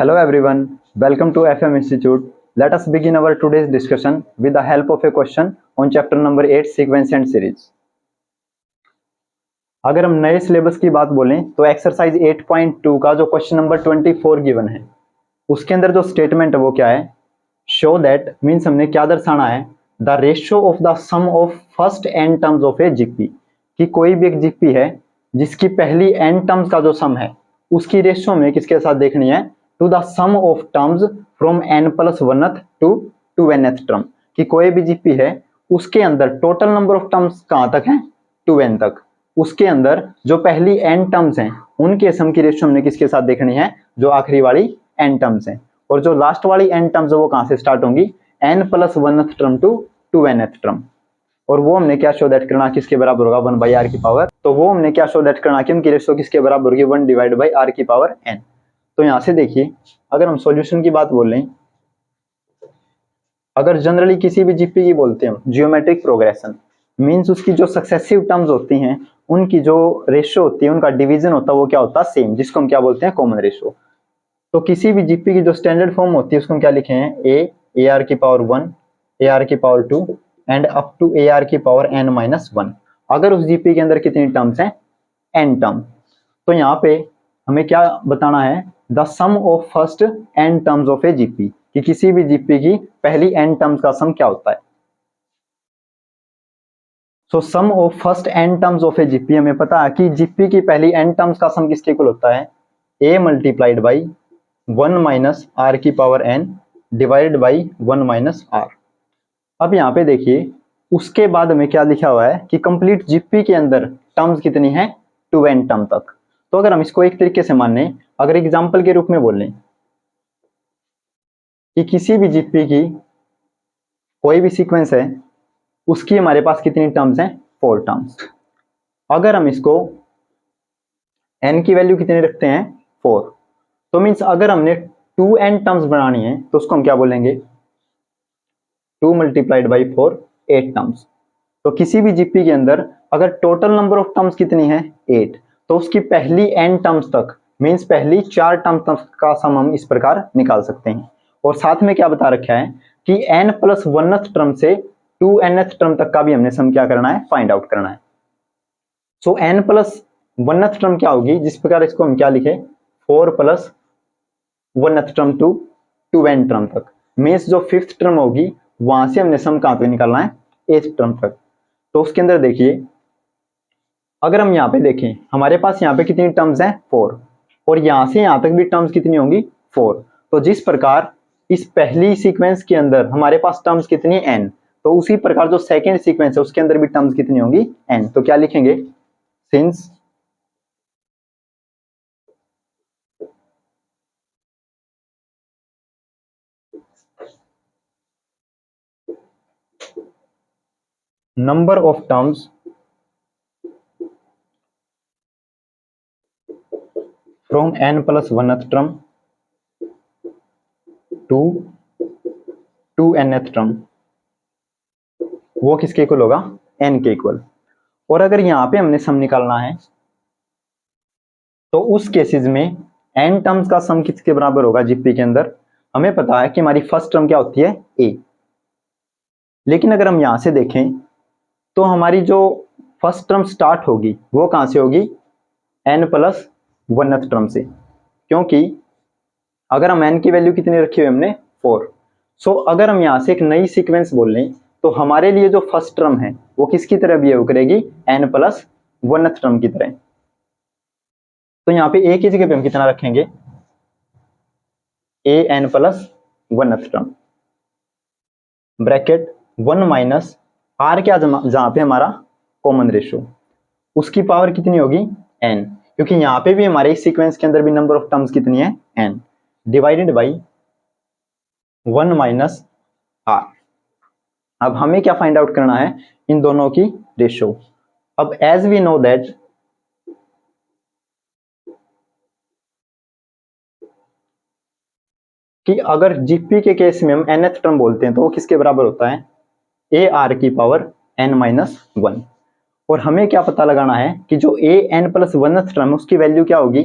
Hello everyone, welcome to FM Institute. Let us begin our today's discussion with the help of a question on chapter number 8 sequence and series. अगर हम नए syllabus की बात बोलें तो exercise 8.2 का जो क्वेश्चन नंबर 24 गिवन है उसके अंदर जो स्टेटमेंट है वो क्या है, शो दैट मीन्स हमने क्या दर्शाना है, the ratio of the sum of first n terms of a GP, कि कोई भी एक जीपी है जिसकी पहली एन टर्म्स का जो सम है उसकी रेशियो में किसके साथ देखनी है, to the sum of terms from n plus oneth to nth term, कि कोई भी जीपी है उसके अंदर टोटल नंबर ऑफ टर्म्स कहाँ तक है, टू एन तक, उसके अंदर जो पहली एन टर्म्स हैं उनके सम की रेशियो हमने किसके साथ देखनी है, जो आखिरी वाली एन टर्म्स हैं, और जो लास्ट वाली एन टर्म्स है वो कहाँ से स्टार्ट होंगी, n plus oneth term to nth term, और वो हमने क्या शो दैट करना किसके बराबर होगा, 1 बाई आर की पावर, तो वो हमने क्या शो दैट करना कि उनकी रेशियो किसके बराबर होगी, 1 डिवाइड बाई आर की पावर एन। तो यहां से देखिए अगर हम सॉल्यूशन की बात बोल लें, अगर जनरली किसी भी जीपी की बोलते हैं जियोमेट्रिक प्रोग्रेशन, मींस उसकी जो सक्सेसिव टर्म्स होती हैं उनकी जो रेशियो होती है, उनका डिवीजन होता है वो क्या होता है, सेम, जिसको हम क्या बोलते हैं, कॉमन रेशियो। तो किसी भी जीपी की जो स्टैंडर्ड फॉर्म होती है उसको हम क्या लिखे हैं, ए आर की पावर 1, ए आर की power 2 and up to a r की पावर एन माइनस 1, अगर उस जीपी के अंदर कितनी टर्म्स हैं, एन टर्म। तो यहाँ पे हमें क्या बताना है, the sum of first n terms of a GP, कि किसी भी जीपी की पहली एन टर्म्स का सम क्या होता है। So sum of first n terms of a GP, हमें पता है कि जीपी की पहली एन टर्म्स का सम किसके इक्वल होता है, a multiplied by 1 minus r की power n divided by 1 minus r. अब यहाँ पे देखिए उसके बाद में क्या लिखा हुआ है कि कंप्लीट जीपी के अंदर टर्म्स कितनी है, 2 एन टर्म तक। तो अगर हम इसको एक तरीके से माने, अगर एग्जाम्पल के रूप में बोल लें कि किसी भी जीपी की कोई भी सीक्वेंस है उसकी हमारे पास कितनी टर्म्स हैं, 4 टर्म्स। अगर हम इसको n की वैल्यू कितनी रखते हैं, 4, तो मीन्स अगर हमने 2n टर्म्स बनानी है तो उसको हम क्या बोलेंगे, 2 मल्टीप्लाइड बाई 4, 8 टर्म्स। तो किसी भी जीपी के अंदर अगर टोटल नंबर ऑफ टर्म्स कितनी है, 8, तो उसकी पहली n टर्म्स तक मीन्स पहली 4 टर्म्स तक का सम हम इस प्रकार निकाल सकते हैं। और साथ में क्या बता रखा है कि n प्लस वनथ टर्म से 2nth टर्म तक का भी हमने सम क्या करना है, फाइंड आउट करना है। So n plus oneth term क्या होगी, जिस प्रकार इसको हम क्या लिखे, 4 plus oneth term to n term तक, मीन्स जो 5th टर्म होगी वहां से हमने सम कहां तक निकालना है, 8th टर्म तक। तो उसके अंदर देखिए अगर हम यहाँ पे देखें हमारे पास यहाँ पे कितनी टर्म्स हैं, 4, और यहाँ से यहाँ तक भी टर्म्स कितनी होंगी, 4। तो जिस प्रकार इस पहली सीक्वेंस के अंदर हमारे पास टर्म्स कितनी, n, तो उसी प्रकार जो सेकेंड सीक्वेंस है उसके अंदर भी टर्म्स कितनी होंगी, n। तो क्या लिखेंगे, since number of terms from n plus 1th term to nth term, वो किसके इक्वल होगा, n के इक्वल। और अगर यहाँ पे हमने सम निकालना है तो उस केसेस में n टर्म्स का सम किसके बराबर होगा, जीपी के अंदर हमें पता है कि हमारी फर्स्ट टर्म क्या होती है, a। लेकिन अगर हम यहाँ से देखें तो हमारी जो फर्स्ट टर्म स्टार्ट होगी वो कहाँ से होगी, n प्लस वनथ टर्म से, क्योंकि अगर हम n की वैल्यू कितनी रखी हुई हमने, 4। सो अगर हम यहाँ से एक नई सीक्वेंस बोल लें तो हमारे लिए जो फर्स्ट टर्म है वो किसकी तरह बिहेव करेगी, n प्लस वनथ टर्म की तरह। तो यहाँ पे a की जगह पे हम कितना रखेंगे, a n plus oneth term bracket 1 minus r, क्या जहाँ पे हमारा कॉमन रेशियो, उसकी पावर कितनी होगी, n, क्योंकि यहाँ पे भी हमारे इस सीक्वेंस के अंदर भी नंबर ऑफ टर्म्स कितनी है, n, divided by 1 minus r। अब हमें क्या फाइंड आउट करना है, इन दोनों की रेशियो। अब एज वी नो दैट कि अगर जीपी के केस में हम nth टर्म बोलते हैं तो वो किसके बराबर होता है, ए आर की पावर n माइनस 1। और हमें क्या पता लगाना है कि जो A N plus oneth term उसकी वैल्यू क्या होगी,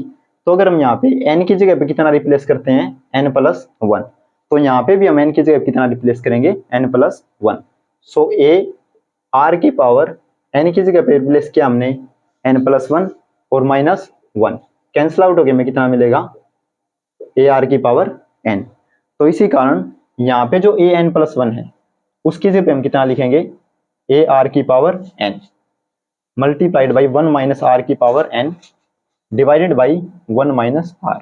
तो अगर हम यहाँ पे n की जगह पे कितना रिप्लेस करते हैं n+1, तो यहाँ पे भी हम n की जगह पे कितना रिप्लेस करेंगे n+1। सो a r की पावर n की जगह पे रिप्लेस किया हमने n+1 और -1, कैंसिल आउट हो गया, में कितना मिलेगा a r की पावर n। तो इसी कारण यहाँ पे जो an+1 है उसकी जगह पे हम कितना लिखेंगे a r की power n multiplied by 1 - r की power n divided by 1 - r।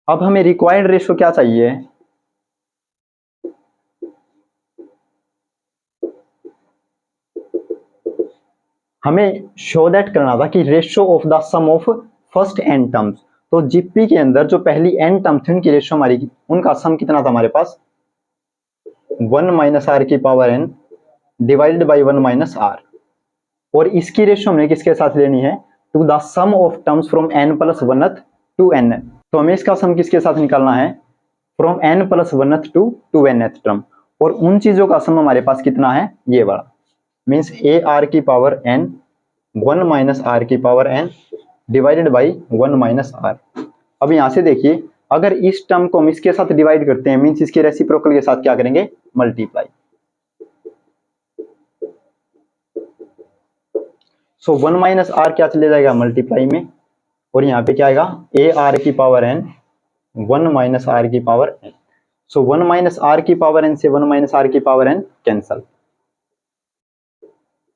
अब हमें रिक्वायर्ड रेशियो क्या चाहिए, हमें शो दैट करना था कि ratio of the sum of first n terms. तो जीपी के अंदर जो पहली n टर्म थी उनकी रेशियो हमारी, उनका सम कितना था हमारे पास 1 - r की power n divided by 1 - r। और इसकी रेशियो हमने किसके साथ लेनी है, to the sum of terms from n+1th to n। तो हमें इसका सम किसके साथ निकालना है, from n+1th to nth term. और उन चीजों का सम हमारे पास कितना है, ये वाला, मीन्स a r की पावर n 1 - r की power n divided by 1 - r। अब यहां से देखिए, अगर इस टर्म को हम इसके साथ डिवाइड करते हैं, मीन्स इसके रेसिप्रोकल के साथ क्या करेंगे, मल्टीप्लाई। सो 1 - r क्या चले जाएगा मल्टीप्लाई में, और यहाँ पे क्या आएगा a r की पावर n 1 - r की पावर n। सो 1 - r की पावर n से 1 - r की पावर n कैंसल,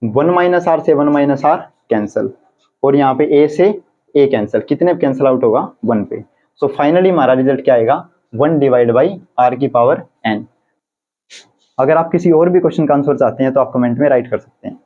1 - r से 1 - r कैंसल, और यहाँ पे a से a कैंसल, कितने पे कैंसल आउट होगा, 1 पे। सो फाइनली हमारा रिजल्ट क्या आएगा, 1 डिवाइड बाई r की पावर n। अगर आप किसी और भी क्वेश्चन का आंसर चाहते हैं तो आप कमेंट में राइट कर सकते हैं।